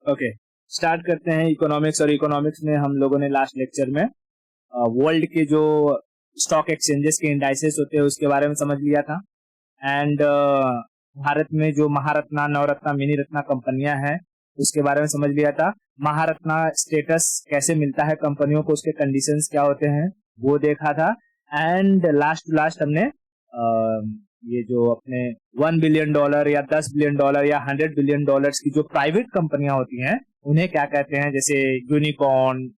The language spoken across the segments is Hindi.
ओके, स्टार्ट करते हैं इकोनॉमिक्स। और इकोनॉमिक्स में हम लोगों ने लास्ट लेक्चर में वर्ल्ड के जो स्टॉक एक्सचेंजेस के इंडाइसेस होते हैं उसके बारे में समझ लिया था। एंड भारत में जो महारत्ना, नवरत्ना, मिनी रत्ना कंपनियां हैं उसके बारे में समझ लिया था। महारत्ना स्टेटस कैसे मिलता है कंपनियों को, उसके कंडीशंस क्या होते हैं वो देखा था। एंड लास्ट हमने ये जो अपने $1 बिलियन या $10 बिलियन या $100 बिलियन की जो प्राइवेट कंपनियां होती हैं उन्हें क्या कहते हैं, जैसे यूनिकॉर्न,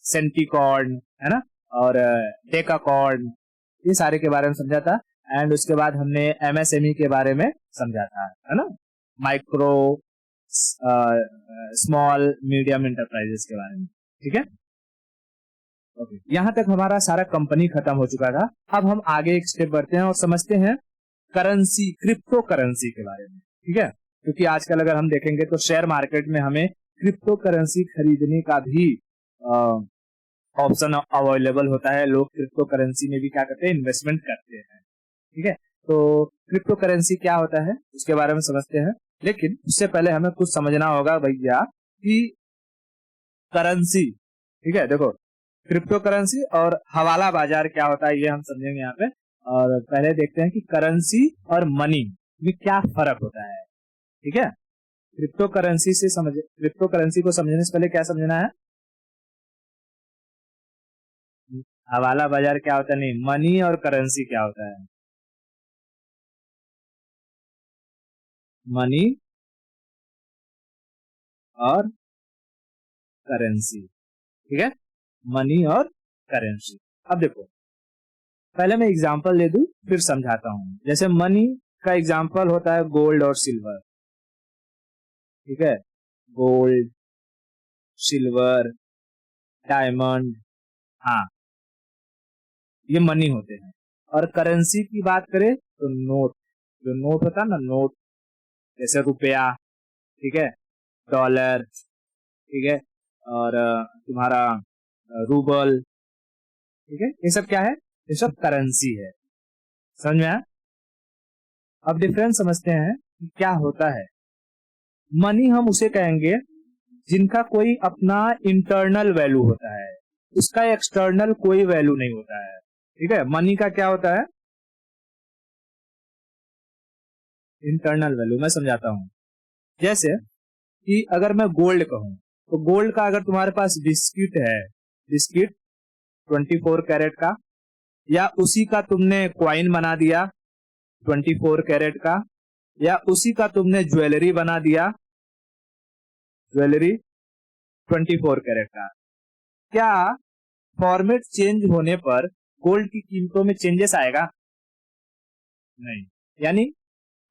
सेंटिकॉर्न, है ना, और डेकाकॉर्न, ये सारे के बारे में समझा था। एंड उसके बाद हमने एमएसएमई के बारे में समझा था, है ना, माइक्रो स्मॉल मीडियम इंटरप्राइजेस के बारे में। ठीक है, ओके, यहाँ तक हमारा सारा कंपनी खत्म हो चुका था। अब हम आगे एक स्टेप बढ़ते हैं और समझते हैं करेंसी, क्रिप्टो करेंसी के बारे में। ठीक है, क्योंकि आजकल अगर हम देखेंगे तो शेयर मार्केट में हमें क्रिप्टो करेंसी खरीदने का भी ऑप्शन अवेलेबल होता है। लोग क्रिप्टो करेंसी में भी क्या करते हैं, इन्वेस्टमेंट करते हैं। ठीक है, तो क्रिप्टो करेंसी क्या होता है उसके बारे में समझते हैं, लेकिन उससे पहले हमें कुछ समझना होगा भैया कि करेंसी, ठीक है, देखो क्रिप्टो करेंसी और हवाला बाजार क्या होता है ये हम समझेंगे यहाँ पे। और पहले देखते हैं कि करेंसी और मनी में क्या फर्क होता है। ठीक है, क्रिप्टो करेंसी को समझने से पहले क्या समझना है, हवाला बाजार क्या होता है, नहीं, मनी और करेंसी क्या होता है। मनी और करेंसी, ठीक है, मनी और करेंसी। अब देखो, पहले मैं एग्जांपल ले दूं फिर समझाता हूं। जैसे मनी का एग्जांपल होता है गोल्ड और सिल्वर। ठीक है, गोल्ड, सिल्वर, डायमंड, हाँ, ये मनी होते हैं। और करेंसी की बात करें तो नोट, जो नोट होता है ना, नोट, जैसे रुपया, ठीक है, डॉलर, ठीक है, और तुम्हारा रूबल, ठीक है, ये सब क्या है, ये सब करेंसी है। समझ में आया? अब डिफरेंस समझते हैं कि क्या होता है। मनी हम उसे कहेंगे जिनका कोई अपना इंटरनल वैल्यू होता है, उसका एक्सटर्नल कोई वैल्यू नहीं होता है। ठीक है, मनी का क्या होता है, इंटरनल वैल्यू। मैं समझाता हूं, जैसे कि अगर मैं गोल्ड कहूं तो गोल्ड का अगर तुम्हारे पास बिस्किट है, बिस्किट 24 कैरेट का, या उसी का तुमने क्वाइन बना दिया 24 कैरेट का, या उसी का तुमने ज्वेलरी बना दिया, ज्वेलरी 24 कैरेट का, क्या फॉर्मेट चेंज होने पर गोल्ड की कीमतों में चेंजेस आएगा? नहीं। यानी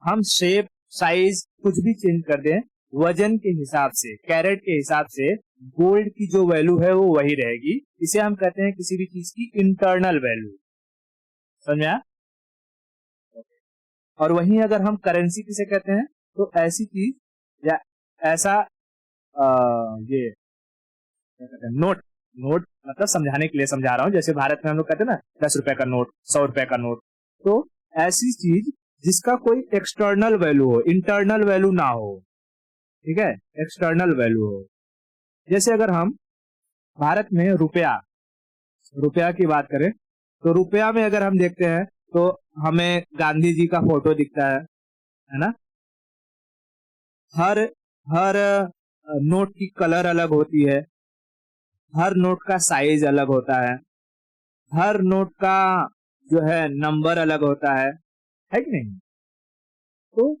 हम शेप, साइज कुछ भी चेंज कर दें, वजन के हिसाब से, कैरेट के हिसाब से गोल्ड की जो वैल्यू है वो वही रहेगी। इसे हम कहते हैं किसी भी चीज की इंटरनल वैल्यू। समझ में आया? और वहीं अगर हम करेंसी किसे कहते हैं, तो ऐसी चीज या ऐसा ये क्या कहते हैं, नोट, नोट मतलब समझाने के लिए समझा रहा हूं। जैसे भारत में हम लोग कहते हैं ना 10 रुपए का नोट, 100 रुपए का नोट, तो ऐसी चीज जिसका कोई एक्सटर्नल वैल्यू हो, इंटरनल वैल्यू ना हो। ठीक है, एक्सटर्नल वैल्यू हो। जैसे अगर हम भारत में रुपया, रुपया की बात करें तो रुपया में अगर हम देखते हैं तो हमें गांधी जी का फोटो दिखता है ना। हर हर नोट की कलर अलग होती है, हर नोट का साइज अलग होता है, हर नोट का जो है नंबर अलग होता है कि नहीं? तो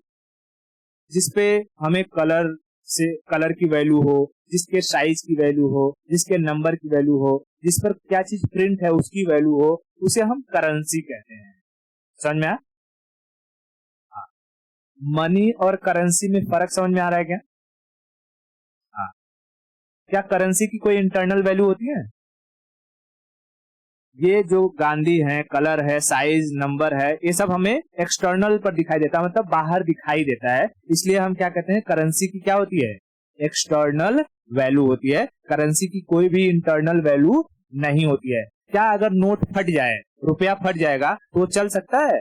जिसपे हमें कलर से, कलर की वैल्यू हो, जिसके साइज की वैल्यू हो, जिसके नंबर की वैल्यू हो, जिस पर क्या चीज प्रिंट है उसकी वैल्यू हो, उसे हम करेंसी कहते हैं। समझ में आया? हाँ, मनी और करेंसी में फर्क समझ में आ रहा है क्या? हाँ, क्या करेंसी की कोई इंटरनल वैल्यू होती है? ये जो गांधी है, कलर है, साइज, नंबर है, ये सब हमें एक्सटर्नल पर दिखाई देता है, मतलब बाहर दिखाई देता है। इसलिए हम क्या कहते हैं, करेंसी की क्या होती है, एक्सटर्नल वैल्यू होती है। करेंसी की कोई भी इंटरनल वैल्यू नहीं होती है। क्या अगर नोट फट जाए, रुपया फट जाएगा तो चल सकता है?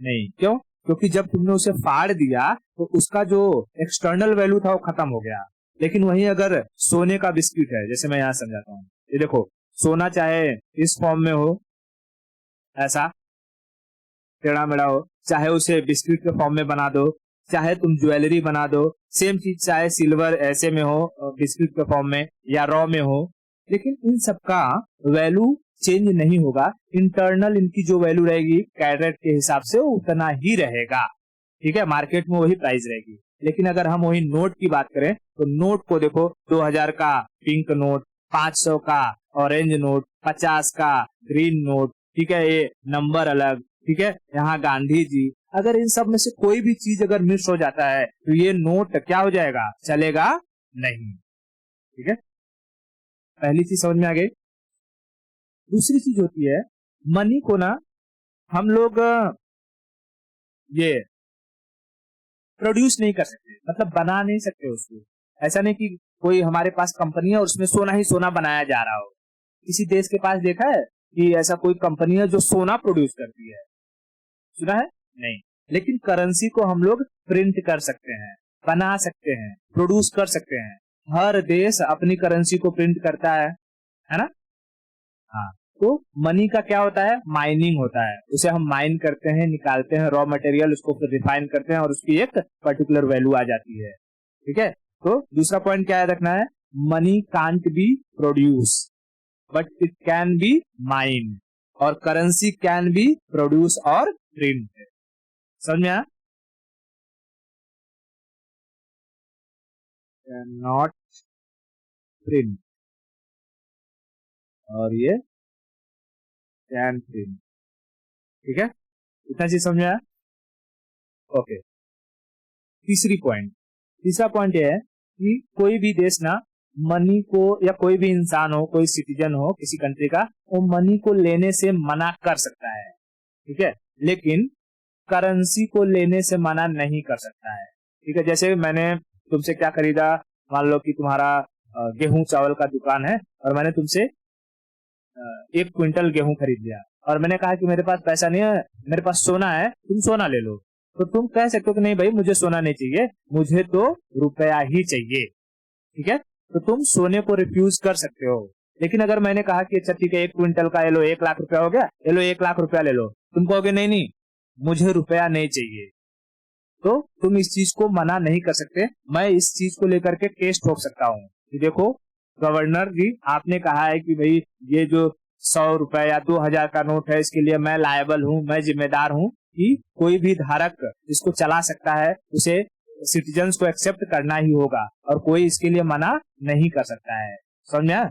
नहीं। क्यों? क्योंकि जब तुमने उसे फाड़ दिया तो उसका जो एक्सटर्नल वैल्यू था वो खत्म हो गया। लेकिन वहीं अगर सोने का बिस्किट है, जैसे मैं यहाँ समझाता हूँ, ये देखो, सोना चाहे इस फॉर्म में हो, ऐसा टेढ़ा मेढ़ा हो, चाहे उसे बिस्किट के फॉर्म में बना दो, चाहे तुम ज्वेलरी बना दो, सेम चीज चाहे सिल्वर ऐसे में हो बिस्किट के फॉर्म में या रॉ में हो, लेकिन इन सबका वैल्यू चेंज नहीं होगा। इंटरनल इनकी जो वैल्यू रहेगी कैरेट के हिसाब से वो उतना ही रहेगा। ठीक है, मार्केट में वही प्राइस रहेगी। लेकिन अगर हम वही नोट की बात करें तो नोट को देखो, 2000 का पिंक नोट, 500 का ऑरेंज नोट, 50 का ग्रीन नोट, ठीक है, ये नंबर अलग, ठीक है, यहाँ गांधी जी, अगर इन सब में से कोई भी चीज अगर मिस हो जाता है तो ये नोट क्या हो जाएगा, चलेगा नहीं। ठीक है, पहली चीज समझ में आ गई। दूसरी चीज होती है, मनी को ना हम लोग ये प्रोड्यूस नहीं कर सकते, मतलब बना नहीं सकते उसको। ऐसा नहीं कि कोई हमारे पास कंपनी है और उसमें सोना ही सोना बनाया जा रहा हो। किसी देश के पास देखा है कि ऐसा कोई कंपनी है जो सोना प्रोड्यूस करती है? सुना है? नहीं। लेकिन करेंसी को हम लोग प्रिंट कर सकते हैं, बना सकते हैं, प्रोड्यूस कर सकते हैं। हर देश अपनी करेंसी को प्रिंट करता है ना? हाँ, तो मनी का क्या होता है, माइनिंग होता है। उसे हम माइन करते हैं, निकालते हैं रॉ मटेरियल, उसको फिर रिफाइन करते हैं और उसकी एक पर्टिकुलर वैल्यू आ जाती है। ठीक है, तो दूसरा पॉइंट क्या याद रखना है, money can't be produce but it can be mine, और करेंसी कैन बी प्रोड्यूस और प्रिंट। समझ में आया? कैन नॉट प्रिंट और ये कैन प्रिंट। ठीक है, इतना चीज समझ में आया? ओके। तीसरा पॉइंट ये है कि कोई भी देश ना मनी को, या कोई भी इंसान हो, कोई सिटीजन हो किसी कंट्री का, वो मनी को लेने से मना कर सकता है। ठीक है, लेकिन करेंसी को लेने से मना नहीं कर सकता है। ठीक है, जैसे मैंने तुमसे क्या खरीदा, मान लो कि तुम्हारा गेहूं चावल का दुकान है और मैंने तुमसे 1 क्विंटल गेहूं खरीद लिया और मैंने कहा कि मेरे पास पैसा नहीं है, मेरे पास सोना है, तुम सोना ले लो। तो तुम कह सकते हो कि नहीं भाई, मुझे सोना नहीं चाहिए, मुझे तो रुपया ही चाहिए। ठीक है, तो तुम सोने को रिफ्यूज कर सकते हो। लेकिन अगर मैंने कहा कि अच्छा ठीक है, 1 क्विंटल का ये लो, 1 लाख रुपया हो गया, ये लो 1 लाख रुपया ले लो, तुम कहोगे नहीं नहीं, मुझे रुपया नहीं चाहिए, तो तुम इस चीज को मना नहीं कर सकते। मैं इस चीज को लेकर के केस ठोक सकता हूँ कि देखो गवर्नर जी, आपने कहा है कि भाई ये जो 100 रुपए या 2000 का नोट है, इसके लिए मैं लायबल हूँ, मैं जिम्मेदार हूँ कि कोई भी धारक इसको चला सकता है, उसे सिटीजन्स को एक्सेप्ट करना ही होगा और कोई इसके लिए मना नहीं कर सकता है। समझा?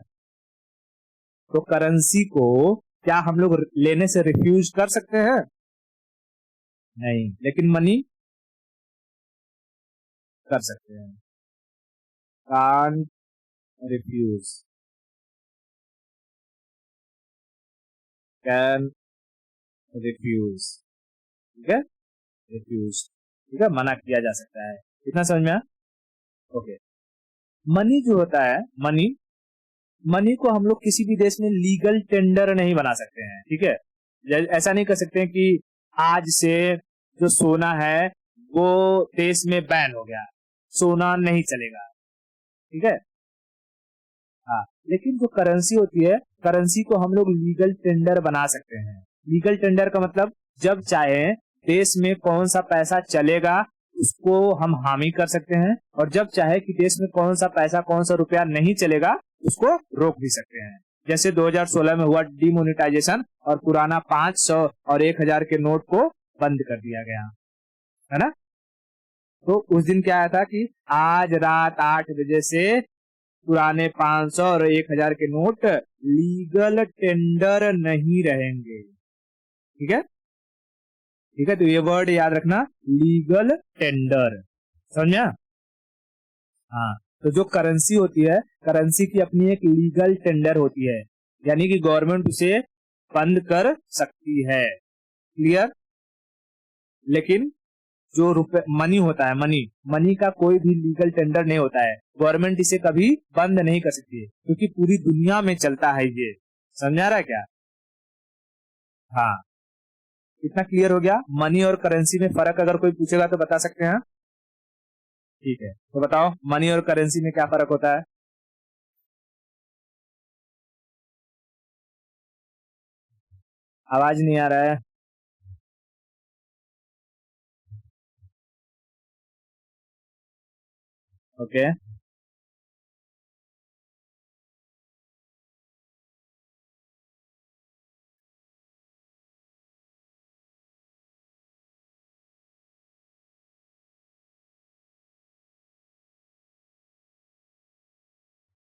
तो करेंसी को क्या हम लोग लेने से रिफ्यूज कर सकते हैं? नहीं, लेकिन मनी कर सकते हैं। Can't refuse, can refuse. ठीक है, रिफ्यूज, ठीक है, मना किया जा सकता है। इतना समझ में आया? ओके। मनी जो होता है, मनी को हम लोग किसी भी देश में लीगल टेंडर नहीं बना सकते हैं। ठीक है, ऐसा नहीं कर सकते हैं कि आज से जो सोना है वो देश में बैन हो गया, सोना नहीं चलेगा। ठीक है, हाँ, लेकिन जो करेंसी होती है, करेंसी को हम लोग लीगल टेंडर बना सकते हैं। लीगल टेंडर का मतलब जब चाहे देश में कौन सा पैसा चलेगा उसको हम हामी कर सकते हैं, और जब चाहे कि देश में कौन सा पैसा, कौन सा रुपया नहीं चलेगा उसको रोक भी सकते हैं। जैसे 2016 में हुआ डिमोनेटाइजेशन और पुराना 500 और 1000 के नोट को बंद कर दिया गया, है ना? तो उस दिन क्या आया था कि आज रात 8 बजे से पुराने 500 और 1000 के नोट लीगल टेंडर नहीं रहेंगे। ठीक है, ठीक है, तो ये वर्ड याद रखना, लीगल टेंडर। समझ में? हाँ, तो जो करेंसी होती है, करेंसी की अपनी एक लीगल टेंडर होती है, यानी कि गवर्नमेंट उसे बंद कर सकती है। क्लियर? लेकिन जो रुपए मनी होता है, मनी का कोई भी लीगल टेंडर नहीं होता है, गवर्नमेंट इसे कभी बंद नहीं कर सकती है क्योंकि पूरी दुनिया में चलता है ये। समझा रहा है क्या? हाँ, इतना क्लियर हो गया। मनी और करेंसी में फर्क अगर कोई पूछेगा तो बता सकते हैं? ठीक है, तो बताओ मनी और करेंसी में क्या फर्क होता है? आवाज नहीं आ रहा है। ओके।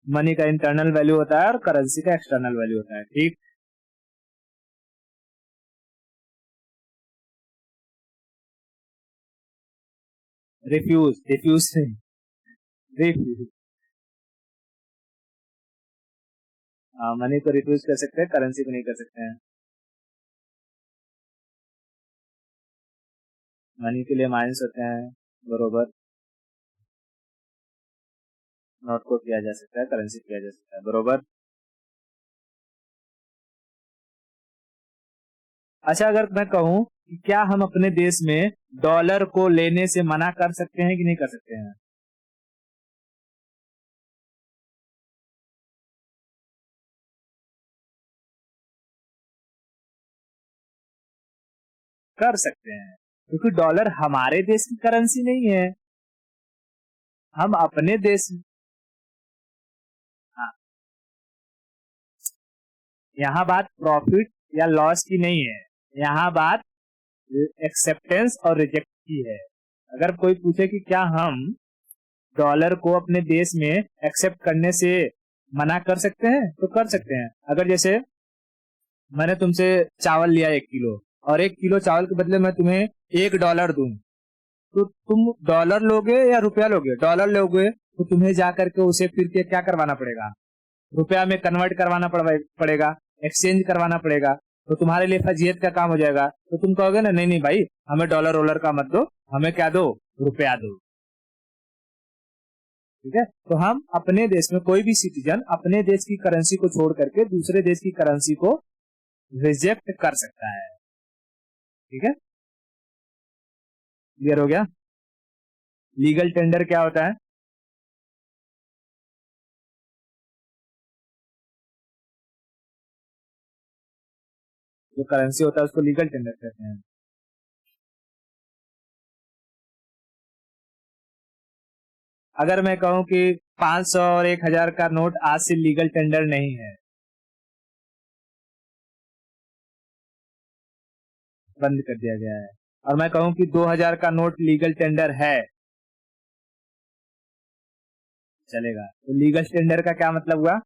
मनी का इंटरनल वैल्यू होता है और करेंसी का एक्सटर्नल वैल्यू होता है। ठीक। रिफ्यूज, रिफ्यूज नहीं, रिफ्यूज। मनी को रिफ्यूज कर सकते हैं, करेंसी को नहीं कर सकते हैं। मनी के लिए माइनस होते हैं, बरोबर। नोट को किया जा सकता है, करेंसी किया जा सकता है, बरोबर। अच्छा, अगर मैं कहूं कि क्या हम अपने देश में डॉलर को लेने से मना कर सकते हैं कि नहीं कर सकते हैं? कर सकते हैं, क्योंकि डॉलर हमारे देश की करेंसी नहीं है। हम अपने देश। हाँ, यहाँ बात प्रॉफिट या लॉस की नहीं है, यहाँ बात एक्सेप्टेंस और रिजेक्ट की है। अगर कोई पूछे कि क्या हम डॉलर को अपने देश में एक्सेप्ट करने से मना कर सकते हैं, तो कर सकते हैं। अगर जैसे मैंने तुमसे चावल लिया 1 किलो, और 1 किलो चावल के बदले मैं तुम्हें $1 दूं, तो तुम डॉलर लोगे या रुपया लोगे? डॉलर लोगे, तो तुम्हें जा करके उसे फिर के क्या करवाना पड़ेगा? रुपया में कन्वर्ट करवाना पड़ेगा, एक्सचेंज करवाना पड़ेगा। तो तुम्हारे लिए फजीयत का काम हो जाएगा। तो तुम कहोगे ना, नहीं नहीं भाई, हमें डॉलर वॉलर का मत दो, हमें क्या दो, रुपया दो। ठीक है, तो हम अपने देश में कोई भी सिटीजन अपने देश की करेंसी को छोड़ करके दूसरे देश की करेंसी को रिजेक्ट कर सकता है। ठीक है, क्लियर हो गया? लीगल टेंडर क्या होता है? जो करेंसी होता है उसको लीगल टेंडर कहते हैं। अगर मैं कहूं कि 500 और 1000 का नोट आज से लीगल टेंडर नहीं है, बंद कर दिया गया है, और मैं कहूं कि 2000 का नोट लीगल टेंडर है, चलेगा? तो लीगल टेंडर का क्या मतलब हुआ?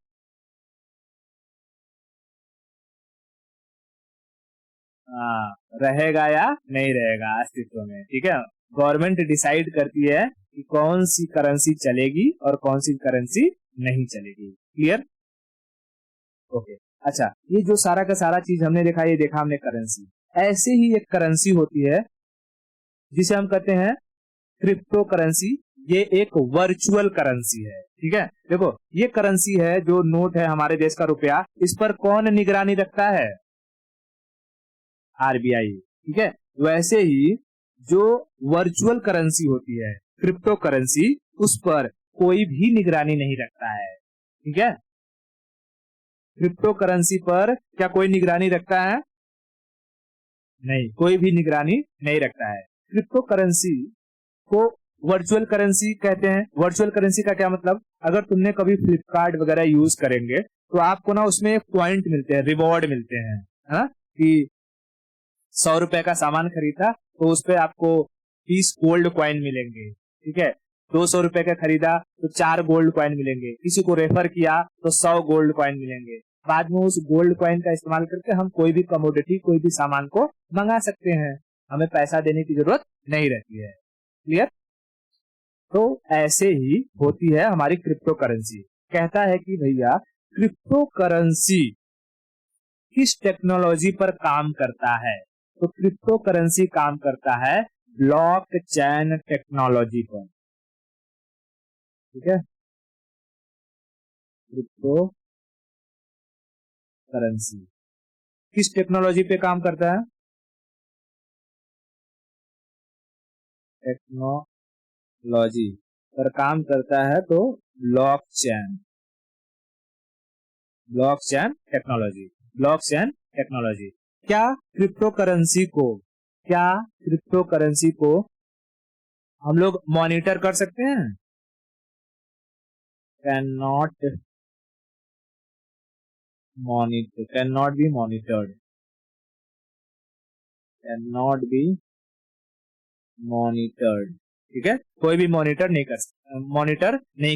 हाँ, रहेगा या नहीं रहेगा अस्तित्व में। ठीक है, गवर्नमेंट डिसाइड करती है कि कौन सी करेंसी चलेगी और कौन सी करेंसी नहीं चलेगी। क्लियर? ओके। अच्छा, ये जो सारा का सारा चीज हमने देखा, ये देखा हमने करेंसी। ऐसे ही एक करेंसी होती है जिसे हम कहते हैं क्रिप्टो करेंसी। ये एक वर्चुअल करेंसी है। ठीक है, देखो ये करेंसी है, जो नोट है हमारे देश का रुपया, इस पर कौन निगरानी रखता है? आरबीआई। ठीक है, वैसे ही जो वर्चुअल करेंसी होती है, क्रिप्टो करेंसी, उस पर कोई भी निगरानी नहीं रखता है। ठीक है, क्रिप्टो करेंसी पर क्या कोई निगरानी रखता है? नहीं, कोई भी निगरानी नहीं रखता है। क्रिप्टो करेंसी को वर्चुअल करेंसी कहते हैं। वर्चुअल करेंसी का क्या मतलब? अगर तुमने कभी फ्लिपकार्ट वगैरह यूज करेंगे, तो आपको ना उसमें पॉइंट मिलते हैं, रिवॉर्ड मिलते हैं, है ना? कि 100 रुपए का सामान खरीदा तो उस पर आपको 30 गोल्ड कॉइन मिलेंगे। ठीक है, 200 रुपए का खरीदा तो 4 गोल्ड कॉइन मिलेंगे, किसी को रेफर किया तो 100 गोल्ड कॉइन मिलेंगे। बाद में उस गोल्ड कॉइन का इस्तेमाल करके हम कोई भी कमोडिटी, कोई भी सामान को मंगा सकते हैं, हमें पैसा देने की जरूरत नहीं रहती है। क्लियर? तो ऐसे ही होती है हमारी क्रिप्टो करेंसी। कहता है कि भैया, क्रिप्टो करेंसी किस टेक्नोलॉजी पर काम करता है? तो क्रिप्टो करेंसी काम करता है ब्लॉक चैन टेक्नोलॉजी पर। ठीक है, क्रिप्टो करेंसी किस टेक्नोलॉजी पे काम करता है? टेक्नोलॉजी पर काम करता है, तो blockchain, blockchain technology, blockchain technology. क्या क्रिप्टो करेंसी को हम लोग मॉनिटर कर सकते हैं? Can not be monitored, can not be monitored, ठीक है, कोई भी मॉनिटर नहीं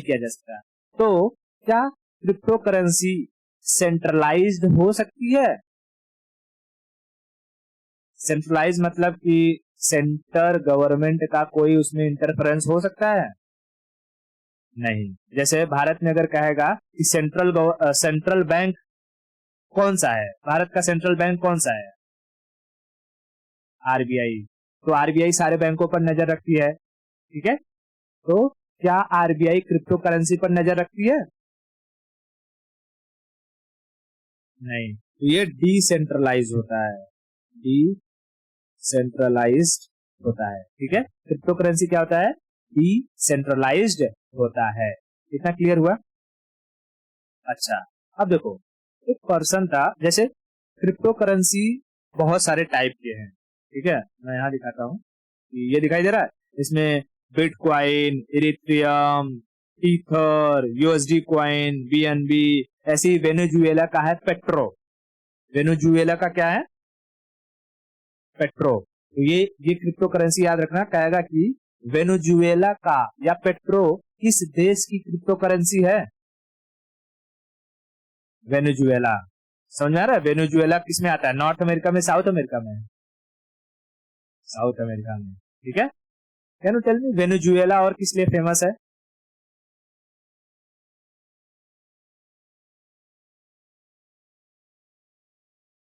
किया जा सकता। तो क्या क्रिप्टो करेंसी सेंट्रलाइज्ड हो सकती है? सेंट्रलाइज मतलब कि सेंटर गवर्नमेंट का कोई उसमें इंटरफेरेंस हो सकता है? नहीं। जैसे भारत में अगर कहेगा कि सेंट्रल बैंक कौन सा है, भारत का सेंट्रल बैंक कौन सा है? आरबीआई। तो आरबीआई सारे बैंकों पर नजर रखती है, ठीक है। तो क्या आरबीआई क्रिप्टो करेंसी पर नजर रखती है? नहीं। तो ये डिसेंट्रलाइज होता है, डिसेंट्रलाइज्ड होता है, ठीक है। क्रिप्टो करेंसी क्या होता है? डिसेंट्रलाइज्ड होता है। इतना क्लियर हुआ? अच्छा, अब देखो, एक पर्सन था, जैसे क्रिप्टो करेंसी बहुत सारे टाइप के हैं, ठीक है। मैं यहाँ दिखाता हूँ, ये दिखाई दे रहा है, इसमें bitcoin, ethereum, ether, USD coin, BNB, ऐसी वेनेजुएला का है पेट्रो। वेनेजुएला का क्या है? पेट्रो। तो ये क्रिप्टो करेंसी याद रखना, कहेगा कि वेनेजुएला का या पेट्रो किस देश की क्रिप्टो करेंसी है? वेनेजुएला। समझ में आ रहा है? वेनेजुएला किस में आता है? नॉर्थ अमेरिका में, साउथ अमेरिका में? साउथ अमेरिका में, ठीक है। Can you tell me Venezuela और किस लिए फेमस है?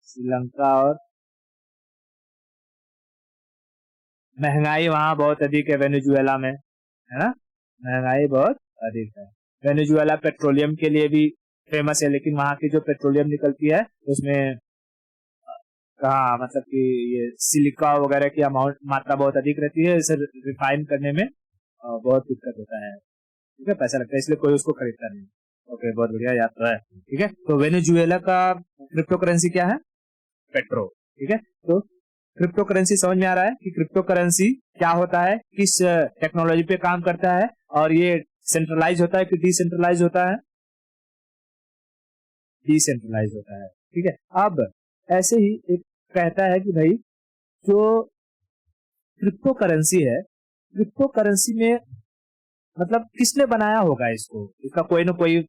श्रीलंका, और महंगाई वहां बहुत अधिक है वेनेजुएला में, है ना, महंगाई बहुत अधिक है। वेनेजुएला पेट्रोलियम के लिए भी फेमस है, लेकिन वहां की जो पेट्रोलियम निकलती है उसमें कहा मतलब कि ये सिलिका वगैरह की अमाउंट मात्रा बहुत अधिक रहती है, इसे रिफाइन करने में बहुत दिक्कत होता है, ठीक है, पैसा लगता है, इसलिए कोई उसको खरीदता नहीं। ओके, बहुत बढ़िया, याद तो है, ठीक है। तो वेनेजुएला का क्रिप्टो करेंसी क्या है? पेट्रो, ठीक है। तो क्रिप्टो करेंसी समझ में आ रहा है कि क्रिप्टो करेंसी क्या होता है, किस टेक्नोलॉजी पे काम करता है, और ये सेंट्रलाइज होता है कि डिसेंट्रलाइज होता है? डिसेंट्रलाइज होता है, ठीक है। अब ऐसे ही एक कहता है कि भाई जो क्रिप्टो करेंसी है, क्रिप्टो करेंसी में मतलब किसने बनाया होगा इसको? इसका कोई ना कोई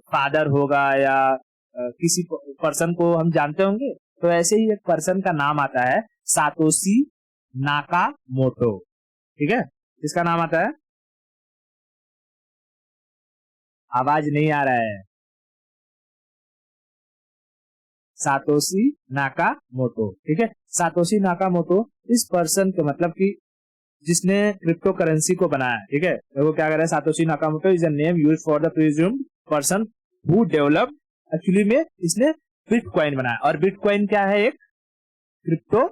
फादर होगा, या किसी पर्सन को हम जानते होंगे। तो ऐसे ही एक पर्सन का नाम आता है सातोशी नाकामोटो, ठीक है। इसका नाम आता है, आवाज नहीं आ रहा है, सातोशी नाकामोटो, ठीक है। सातोशी नाकामोटो इस पर्सन के मतलब कि जिसने क्रिप्टो करेंसी को बनाया, ठीक है, तो वो क्या कर रहा है? Satoshi Nakamoto is a name used for the presumed person who developed, actually में इसने बिटकॉइन बनाया, और बिटकॉइन क्या है? एक क्रिप्टो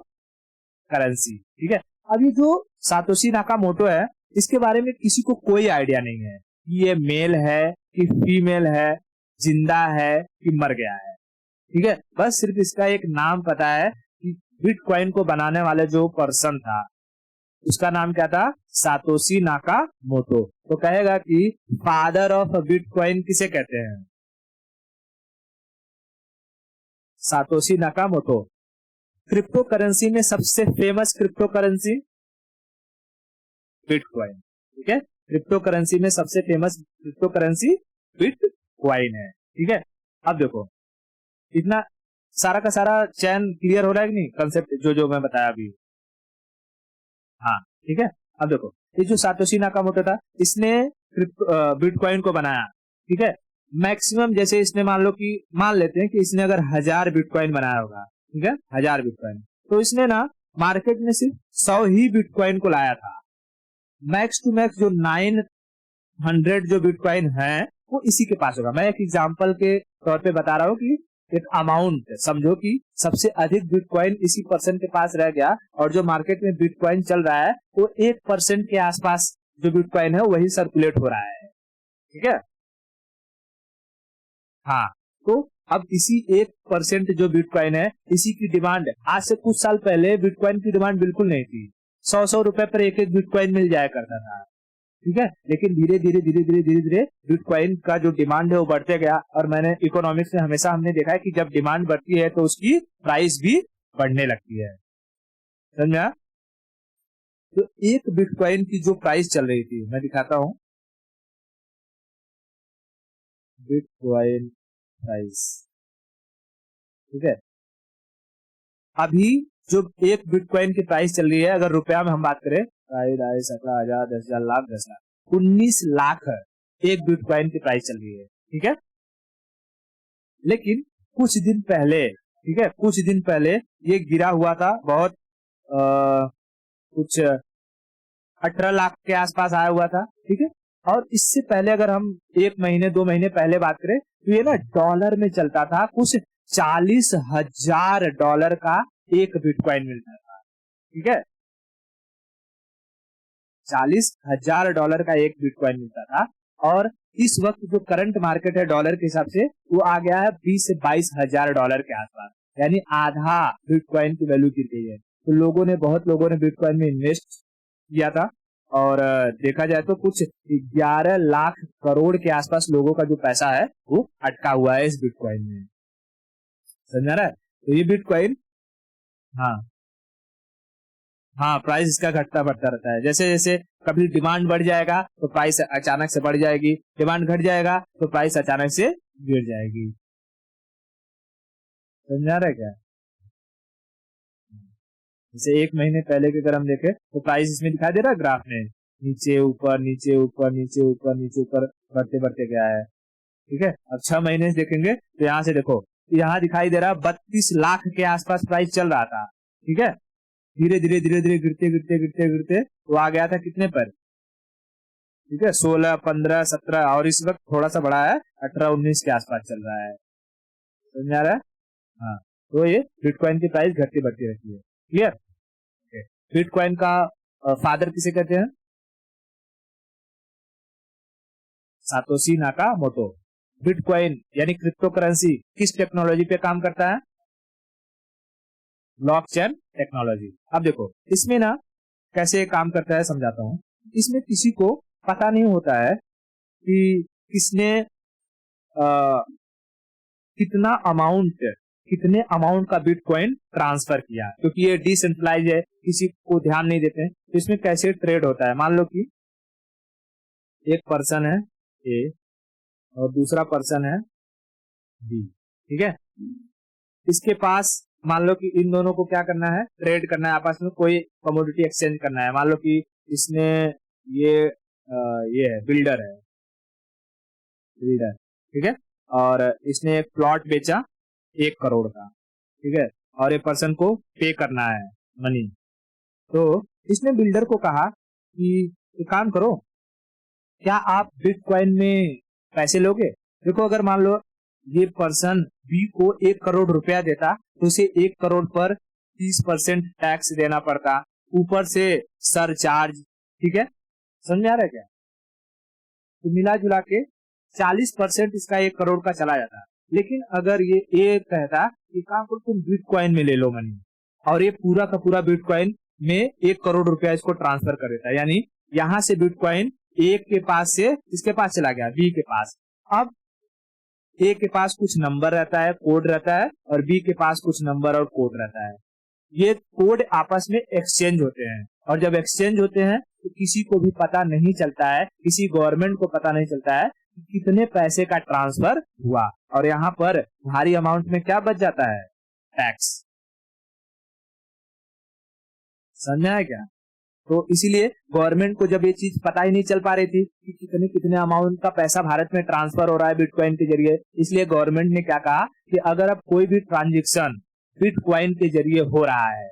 करेंसी, ठीक है। अब ये जो सातोशी नाकामोटो है, इसके बारे में किसी को कोई आइडिया नहीं है कि ये मेल है कि फीमेल है, जिंदा है कि मर गया है, ठीक है। बस सिर्फ इसका एक नाम पता है कि बिटकॉइन को बनाने वाले जो पर्सन था उसका नाम क्या था? Satoshi Nakamoto. तो कहेगा कि फादर ऑफ बिटकॉइन किसे कहते हैं? Satoshi Nakamoto. क्रिप्टो करेंसी में सबसे फेमस क्रिप्टो करेंसी बिटकॉइन, ठीक है। क्रिप्टो करेंसी में सबसे फेमस क्रिप्टो करेंसी बिटकॉइन है, ठीक है। अब देखो, इतना सारा का सारा चैन क्लियर हो रहा है कि नहीं? कंसेप्ट जो जो मैं बताया अभी, हाँ, ठीक है। अब देखो, ये जो सातोशी नाकामोटो था, इसने बिटकॉइन को बनाया, ठीक है। मैक्सिमम जैसे इसने मान लेते हैं कि इसने अगर 1000 बिटकॉइन बनाया होगा, ठीक है, 1000 बिटकॉइन, तो इसने ना मार्केट में सिर्फ 100 ही बिटकॉइन को लाया था। मैक्स टू मैक्स जो 900 जो बिटकॉइन है वो इसी के पास होगा। मैं एक एग्जांपल के तौर पे बता रहा हूँ कि एक अमाउंट समझो कि सबसे अधिक बिटकॉइन इसी पर्सन के पास रह गया, और जो मार्केट में बिटकॉइन चल रहा है वो 1% के आसपास जो बिटकॉइन है वही सर्कुलेट हो रहा है। ठीक है, हाँ। तो अब इसी 1% जो बिटकॉइन है, इसी की डिमांड आज से कुछ साल पहले बिटकॉइन की डिमांड बिल्कुल नहीं थी। 100 रुपए पर एक एक बिटकॉइन मिल जाया करता था। ठीक है, लेकिन धीरे धीरे बिटकॉइन का जो डिमांड है वो बढ़ते गया, और मैंने इकोनॉमिक्स में हमेशा हमने देखा है कि जब डिमांड बढ़ती है तो उसकी प्राइस भी बढ़ने लगती है। समझा? तो एक बिटकॉइन की जो प्राइस चल रही थी, मैं दिखाता हूं बिटकॉइन प्राइस। ठीक है, अभी जो एक बिटकॉइन की प्राइस चल रही है, अगर रुपया में हम बात करें, 17,000, 10,000, लाख, 10 लाख, 19 लाख एक बिटकॉइन की प्राइस चल रही है। ठीक है, लेकिन कुछ दिन पहले, ठीक है, कुछ दिन पहले ये गिरा हुआ था बहुत, कुछ 18 लाख के आसपास आया हुआ था। ठीक है, और इससे पहले अगर हम 1 महीने 2 महीने पहले बात करें तो ये ना डॉलर में चलता था, कुछ $40,000 का एक बिटकॉइन मिलता था। ठीक है, $40,000 का एक बिटकॉइन मिलता था, और इस वक्त जो करंट मार्केट है डॉलर के हिसाब से वो आ गया है 20 से 22,000 के आसपास, यानी आधा बिटकॉइन की वैल्यू गिर गई है। तो बहुत लोगों ने बिटकॉइन में इन्वेस्ट किया था, और देखा जाए तो कुछ 11 लाख करोड़ के आसपास लोगों का जो पैसा है वो अटका हुआ है इस बिटकॉइन में। समझ रहा है? तो ये बिटकॉइन, हाँ हाँ, प्राइस इसका घटता बढ़ता रहता है। जैसे जैसे कभी डिमांड बढ़ जाएगा तो प्राइस अचानक से बढ़ जाएगी, डिमांड घट जाएगा तो प्राइस अचानक से गिर जाएगी। समझा रहे क्या? जैसे 1 महीने पहले के अगर हम देखें तो प्राइस इसमें दिखाई दे रहा है ग्राफ में, नीचे ऊपर नीचे ऊपर नीचे ऊपर नीचे ऊपर बढ़ते बढ़ते गया है। ठीक है, अब 6 महीने से देखेंगे तो यहाँ से देखो, यहाँ दिखाई दे रहा 32 लाख के आसपास प्राइस चल रहा था। ठीक है, धीरे धीरे गिरते गिरते गिरते गिरते वो आ गया था कितने पर? ठीक है, 16, 15, 17, और इस वक्त थोड़ा सा बढ़ा है, 18, 19 के आसपास चल रहा है। समझ आ रहा है? हाँ, तो ये बिटकॉइन की प्राइस घटती बढ़ती रहती है। क्लियर? बिटकॉइन का फादर किसे कहते हैं? Satoshi Nakamoto. बिटकॉइन यानी क्रिप्टो करेंसी किस टेक्नोलॉजी पे काम करता है? Blockchain technology. अब देखो इसमें ना कैसे काम करता है समझाता हूं। इसमें किसी को पता नहीं होता है कि किसने कितने अमाउंट का बिटकॉइन ट्रांसफर किया, क्योंकि ये डिसेंट्रलाइज है, किसी को ध्यान नहीं देते हैं। तो इसमें कैसे ट्रेड होता है, मान लो कि एक पर्सन है ए और दूसरा पर्सन है बी। ठीक है, इसके पास मान लो कि इन दोनों को क्या करना है, ट्रेड करना है आपस में, कोई कमोडिटी एक्सचेंज करना है। मान लो कि इसने ये ये है बिल्डर, ठीक है, और इसने एक प्लॉट बेचा 1 करोड़ का। ठीक है, और एक पर्सन को पे करना है मनी। तो इसने बिल्डर को कहा कि एक काम करो, क्या आप बिटकॉइन में पैसे लोगे? देखो अगर मान लो ये पर्सन बी को 1 करोड़ रुपया देता तो उसे 1 करोड़ पर 30% टैक्स देना पड़ता, ऊपर से सरचार्ज। ठीक है, समझ आ रहा है क्या? तो मिला जुला के 40% इसका 1 करोड़ का चला जाता। लेकिन अगर ये कहता कि काम करो तुम बिटकॉइन में ले लो मनी, और ये पूरा का पूरा बिटकॉइन में 1 करोड़ रुपया इसको ट्रांसफर कर देता, यानी यहां से बिटकॉइन एक के पास से इसके पास चला गया बी के पास। अब ए के पास कुछ नंबर रहता है, कोड रहता है, और बी के पास कुछ नंबर और कोड रहता है। ये कोड आपस में एक्सचेंज होते हैं, और जब एक्सचेंज होते हैं तो किसी को भी पता नहीं चलता है, किसी गवर्नमेंट को पता नहीं चलता है कि कितने पैसे का ट्रांसफर हुआ, और यहाँ पर भारी अमाउंट में क्या बच जाता है? टैक्स। समझा है क्या? तो इसीलिए गवर्नमेंट को जब ये चीज पता ही नहीं चल पा रही थी कि कितने कितने अमाउंट का पैसा भारत में ट्रांसफर हो रहा है बिटकॉइन के जरिए, इसलिए गवर्नमेंट ने क्या कहा कि अगर अब कोई भी ट्रांजेक्शन बिटकॉइन के जरिए हो रहा है,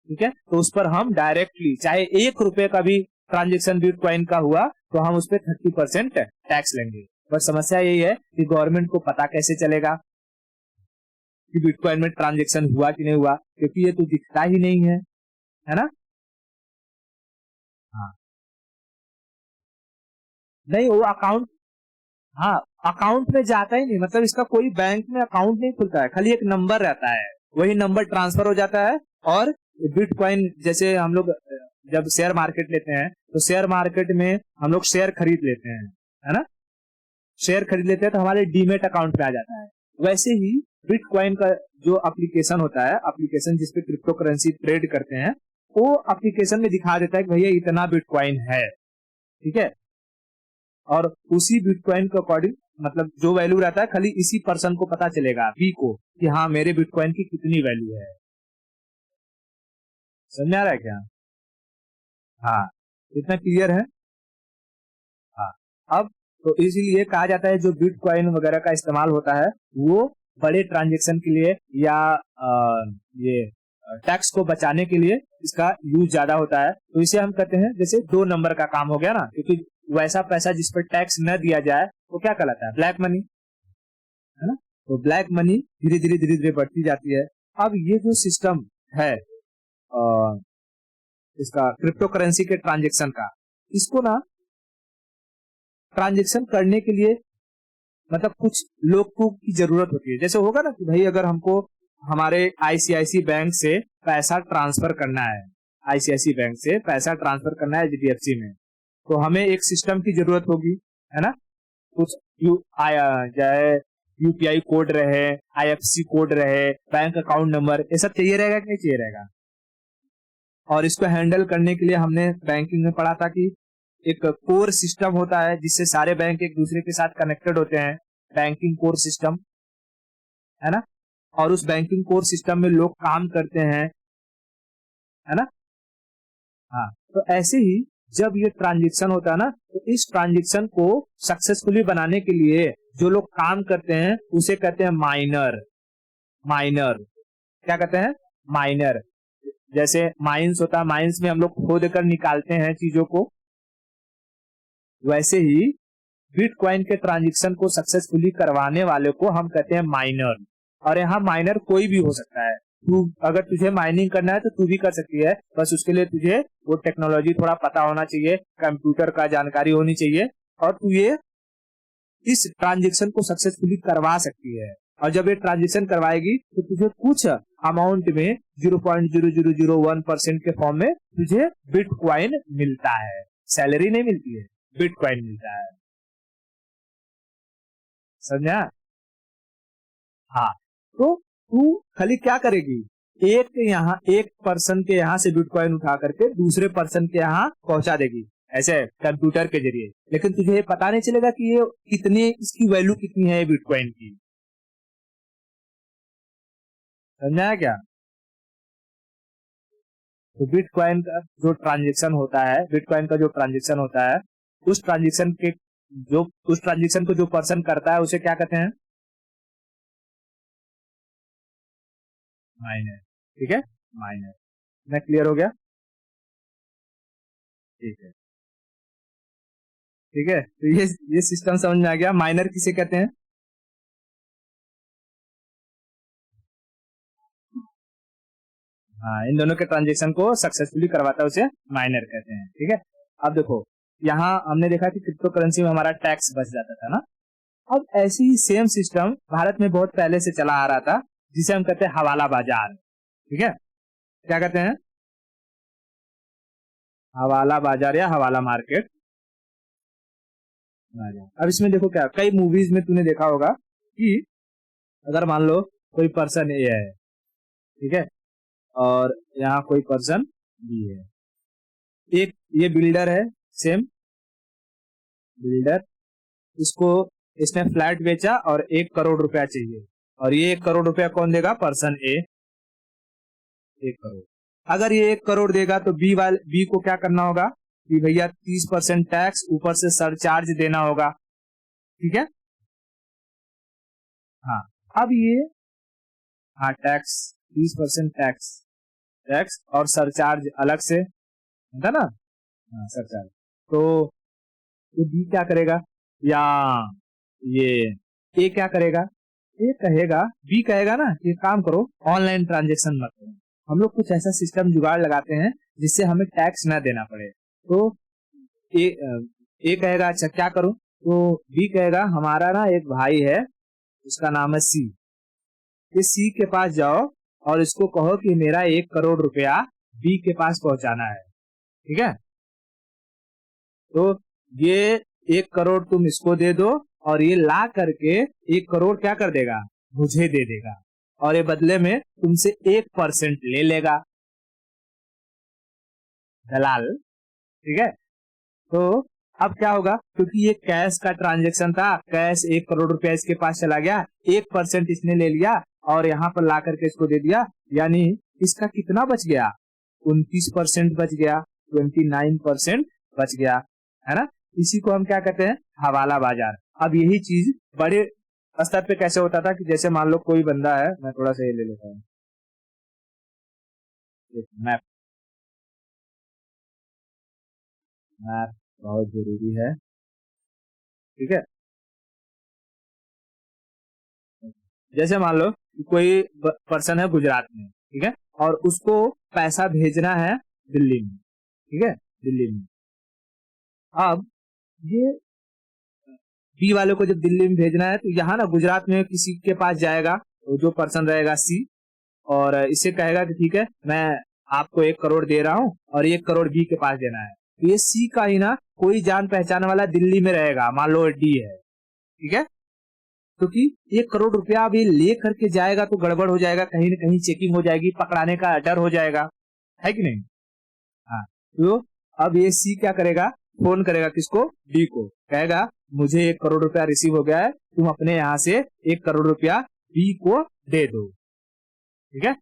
ठीक है, तो उस पर हम डायरेक्टली चाहे 1 रुपए का भी ट्रांजेक्शन बिटकॉइन का हुआ तो हम उस पर 30% टैक्स लेंगे। बस समस्या यही है कि गवर्नमेंट को पता कैसे चलेगा। कि बिटकॉइन में ट्रांजेक्शन हुआ कि नहीं हुआ, क्योंकि ये तो दिखता ही नहीं है ना। हाँ, नहीं वो अकाउंट, हाँ अकाउंट में जाता ही नहीं, मतलब इसका कोई बैंक में अकाउंट नहीं खुलता है, खाली एक नंबर रहता है, वही नंबर ट्रांसफर हो जाता है। और बिटकॉइन जैसे हम लोग जब शेयर मार्केट लेते हैं तो शेयर मार्केट में हम लोग शेयर खरीद लेते हैं, है ना, शेयर खरीद लेते हैं तो हमारे डीमेट अकाउंट पे आ जाता है। वैसे ही बिटकॉइन का जो एप्लीकेशन होता है, एप्लीकेशन जिसपे क्रिप्टो करेंसी ट्रेड करते हैं, वो एप्लीकेशन में दिखा देता है कि भैया इतना बिटकॉइन है, ठीक है। और उसी बिटकॉइन के अकॉर्डिंग मतलब जो वैल्यू रहता है खाली इसी पर्सन को पता चलेगा, बी को, कि हाँ मेरे बिटकॉइन की कितनी वैल्यू है। समझ आ रहा है क्या? हाँ, इतना क्लियर है। हाँ, अब तो इसीलिए कहा जाता है जो बिटकॉइन वगैरह का इस्तेमाल होता है वो बड़े ट्रांजेक्शन के लिए या ये टैक्स को बचाने के लिए इसका यूज ज्यादा होता है। तो इसे हम कहते हैं जैसे 2 नंबर का काम हो गया ना, क्योंकि वैसा पैसा जिस पर टैक्स न दिया जाए वो क्या कहलाता है, ब्लैक मनी, है ना। तो ब्लैक मनी धीरे धीरे बढ़ती जाती है। अब ये जो सिस्टम है इसका क्रिप्टो करेंसी के ट्रांजेक्शन का, इसको ना ट्रांजेक्शन करने के लिए मतलब कुछ लोगों की जरूरत होती है। जैसे होगा ना कि भाई अगर हमको हमारे आईसीआईसी बैंक से पैसा ट्रांसफर करना है, आईसीआईसी बैंक से पैसा ट्रांसफर करना है एचडीएफसी में, तो हमें एक सिस्टम की जरूरत होगी, है ना। कुछ चाहे यूपीआई कोड रहे, आईएफएससी कोड रहे, बैंक अकाउंट नंबर, ये सब चाहिए रहेगा कि नहीं चाहिए रहेगा। और इसको हैंडल करने के लिए हमने बैंकिंग में पढ़ा था कि एक कोर सिस्टम होता है जिससे सारे बैंक एक दूसरे के साथ कनेक्टेड होते हैं, बैंकिंग कोर सिस्टम, है ना। और उस बैंकिंग कोर सिस्टम में लोग काम करते हैं, है ना। हाँ, तो ऐसे ही जब ये ट्रांजेक्शन होता है ना, तो इस ट्रांजेक्शन को सक्सेसफुली बनाने के लिए जो लोग काम करते हैं उसे कहते हैं माइनर। माइनर क्या कहते हैं, माइनर। जैसे माइंस होता है, माइंस में हम लोग खोद कर निकालते हैं चीजों को, वैसे ही बिटकॉइन के ट्रांजेक्शन को सक्सेसफुली करवाने वाले को हम कहते हैं माइनर। और यहाँ माइनर कोई भी हो सकता है, तू अगर तुझे माइनिंग करना है तो तू भी कर सकती है, बस उसके लिए तुझे वो टेक्नोलॉजी थोड़ा पता होना चाहिए, कंप्यूटर का जानकारी होनी चाहिए, और तू ये इस ट्रांजेक्शन को सक्सेसफुली करवा सकती है। और जब ये ट्रांजेक्शन करवाएगी तो तुझे कुछ अमाउंट में 0.0001% के फॉर्म में तुझे बिटकॉइन मिलता है, सैलरी नहीं मिलती है, बिटकॉइन मिलता है। समझा? हाँ, तो तू खाली क्या करेगी, एक पर्सन के यहाँ से बिटकॉइन उठा करके दूसरे पर्सन के यहाँ पहुंचा देगी, ऐसे कंप्यूटर के जरिए, लेकिन तुझे पता नहीं चलेगा कि ये कितनी, इसकी वैल्यू कितनी है बिटकॉइन की। समझा क्या? तो बिटकॉइन का जो ट्रांजेक्शन होता है, बिटकॉइन का जो ट्रांजेक्शन होता है, उस ट्रांजेक्शन के जो उस ट्रांजेक्शन को जो पर्सन करता है उसे क्या कहते हैं, माइनर। ठीक है, माइनर। मैं क्लियर हो गया? ठीक है, ठीक है। तो ये सिस्टम समझ में आ गया, माइनर किसे कहते हैं। हाँ, इन दोनों के ट्रांजेक्शन को सक्सेसफुली करवाता है उसे माइनर कहते हैं। ठीक है, अब देखो यहाँ हमने देखा कि क्रिप्टो करेंसी में हमारा टैक्स बच जाता था ना। अब ऐसी ही सेम सिस्टम भारत में बहुत पहले से चला आ रहा था, जिसे हम कहते हैं हवाला बाजार। ठीक है, क्या कहते हैं, हवाला बाजार या हवाला मार्केट। अब इसमें देखो क्या, कई मूवीज में तूने देखा होगा कि अगर मान लो कोई पर्सन ए है, ठीक है, और यहाँ कोई पर्सन बी है, एक ये बिल्डर है, सेम बिल्डर, इसको इसने फ्लैट बेचा और 1 करोड़ रुपया चाहिए, और ये 1 करोड़ रुपया कौन देगा, पर्सन ए, 1 करोड़। अगर ये 1 करोड़ देगा तो बी को क्या करना होगा कि भैया 30% टैक्स ऊपर से सरचार्ज देना होगा। ठीक है, हाँ, अब ये, हाँ टैक्स, 30% टैक्स, टैक्स और सरचार्ज अलग से होगा ना। हाँ, सरचार्ज। तो बी क्या करेगा, या ये ए क्या करेगा, बी कहेगा ना कि काम करो, ऑनलाइन ट्रांजेक्शन मत करो, हम लोग कुछ ऐसा सिस्टम जुगाड़ लगाते हैं जिससे हमें टैक्स ना देना पड़े। तो ए कहेगा अच्छा क्या करूं, तो बी कहेगा हमारा ना एक भाई है उसका नाम है सी, इस सी के पास जाओ और इसको कहो कि मेरा 1 करोड़ रुपया बी के पास पहुंचाना है, ठीक है। तो ये 1 करोड़ तुम इसको दे दो और ये ला करके 1 करोड़ क्या कर देगा, मुझे दे देगा, और ये बदले में तुमसे 1% ले लेगा दलाल, ठीक है। तो अब क्या होगा, क्योंकि ये कैश का ट्रांजेक्शन था, कैश 1 करोड़ रुपया इसके पास चला गया, 1% इसने ले लिया और यहाँ पर ला करके इसको दे दिया, यानी इसका कितना बच गया, 29% बच गया, 29% बच गया, है ना। इसी को हम क्या कहते हैं, हवाला बाजार। अब यही चीज बड़े स्तर पे कैसे होता था कि जैसे मान लो कोई बंदा है, मैं थोड़ा सा ये ले लेता हूँ मैप, मैप बहुत जरूरी है, ठीक है। जैसे मान लो कोई पर्सन है गुजरात में, ठीक है, और उसको पैसा भेजना है दिल्ली में, ठीक है, दिल्ली में। अब ये बी वाले को जब दिल्ली में भेजना है तो यहाँ ना गुजरात में किसी के पास जाएगा, तो जो पर्सन रहेगा सी, और इससे कहेगा कि ठीक है मैं आपको 1 करोड़ दे रहा हूँ और 1 करोड़ बी के पास देना है। तो ये सी का ही ना कोई जान पहचान वाला दिल्ली में रहेगा, मान लो डी है, ठीक है। क्योंकि 1 करोड़ रुपया अभी ले करके जाएगा तो गड़बड़ हो जाएगा, कहीं ना कहीं चेकिंग हो जाएगी, पकड़ाने का डर हो जाएगा, है कि नहीं। हाँ, तो अब ये सी क्या करेगा, फोन करेगा किसको, डी को, कहेगा मुझे 1 करोड़ रुपया रिसीव हो गया है, तुम अपने यहाँ से 1 करोड़ रुपया बी को दे दो, ठीक है।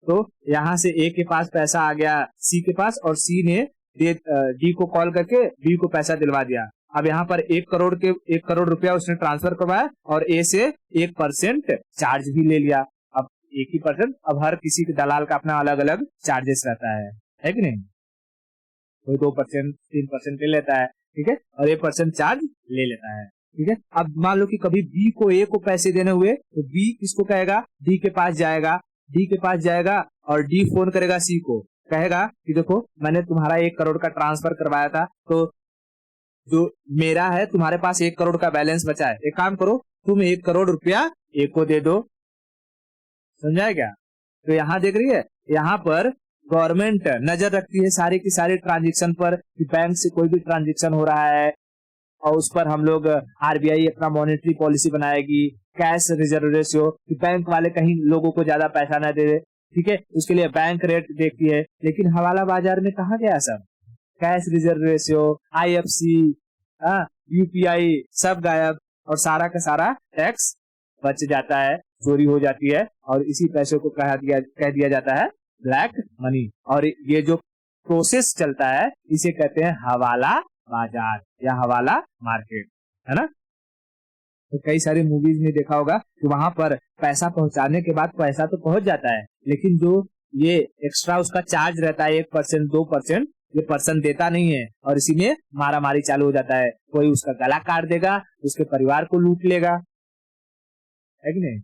तो यहाँ से ए के पास पैसा आ गया सी के पास, और सी ने डी को कॉल करके बी को पैसा दिलवा दिया। अब यहाँ पर 1 करोड़ रुपया उसने ट्रांसफर करवाया और ए से 1% चार्ज भी ले लिया। अब 1 ही%, अब हर किसी के दलाल का अपना अलग अलग चार्जेस रहता है कि नहीं। कोई 2% 3% ले लेता है, ठीक है, और 1% चार्ज ले लेता है, ठीक है। अब मान लो कि कभी बी को ए को पैसे देने हुए तो बी किसको कहेगा, डी के पास जाएगा, डी के पास जाएगा और डी फोन करेगा सी को, कहेगा कि देखो मैंने तुम्हारा 1 करोड़ का ट्रांसफर करवाया था, तो जो मेरा है तुम्हारे पास 1 करोड़ का बैलेंस बचा है, एक काम करो तुम 1 करोड़ रुपया ए को दे दो, समझाए क्या। तो यहाँ देख रही है, यहाँ पर गवर्नमेंट नजर रखती है सारे की सारे ट्रांजेक्शन पर, कि बैंक से कोई भी ट्रांजेक्शन हो रहा है और उस पर हम लोग आरबीआई अपना मॉनेटरी पॉलिसी बनाएगी, कैश रिजर्व रेशियो, कि बैंक वाले कहीं लोगों को ज्यादा पैसा ना दे, ठीक है, उसके लिए बैंक रेट देखती है। लेकिन हवाला बाजार में कहा गया सब, cash reserve ratio, IFC, UPI सब गायब, और सारा का सारा टैक्स बच जाता है, चोरी हो जाती है, और इसी पैसे को कह दिया जाता है ब्लैक मनी। और ये जो प्रोसेस चलता है इसे कहते हैं हवाला बाजार या हवाला मार्केट, है ना। तो कई सारी मूवीज में देखा होगा कि वहां पर पैसा पहुंचाने के बाद पैसा तो पहुंच जाता है, लेकिन जो ये एक्स्ट्रा उसका चार्ज रहता है 1% 2%, ये पर्सन देता नहीं है, और इसी में मारा मारी चालू हो जाता है, कोई उसका गला काट देगा, उसके परिवार को लूट लेगा, है कि नहीं।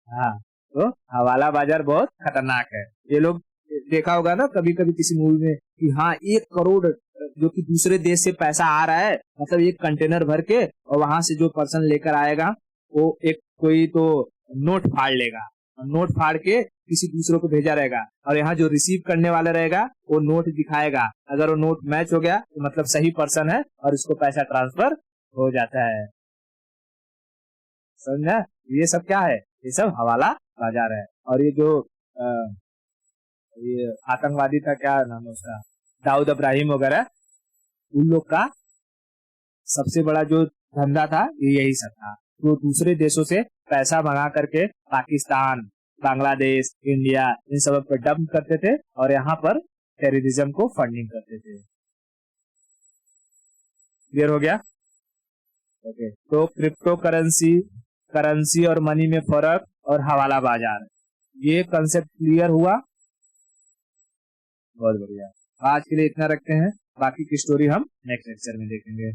हाँ, तो हवाला बाजार बहुत खतरनाक है। ये लोग देखा होगा ना कभी कभी किसी मूवी में कि हाँ 1 करोड़ जो कि दूसरे देश से पैसा आ रहा है, मतलब एक कंटेनर भर के, और वहां से जो पर्सन लेकर आएगा वो एक कोई तो नोट फाड़ लेगा, और नोट फाड़ के किसी दूसरे को भेजा रहेगा, और यहाँ जो रिसीव करने वाला रहेगा वो नोट दिखाएगा, अगर वो नोट मैच हो गया तो मतलब सही पर्सन है और इसको पैसा ट्रांसफर हो जाता है, समझा। ये सब क्या है, ये सब हवाला बाजार है। और ये जो ये आतंकवादी था, क्या नाम है उसका, दाऊद इब्राहिम वगैरह, उन लोग का सबसे बड़ा जो धंधा था ये यही सब था, तो दूसरे देशों से पैसा मंगा करके पाकिस्तान, बांग्लादेश, इंडिया, इन सब पर डंप करते थे और यहाँ पर टेररिज्म को फंडिंग करते थे। क्लियर हो गया। ओके, तो क्रिप्टो करेंसी, करेंसी और मनी में फर्क और हवाला बाजार, ये कंसेप्ट क्लियर हुआ। बहुत बढ़िया, आज के लिए इतना रखते हैं, बाकी की स्टोरी हम नेक्स्ट लेक्चर में देखेंगे।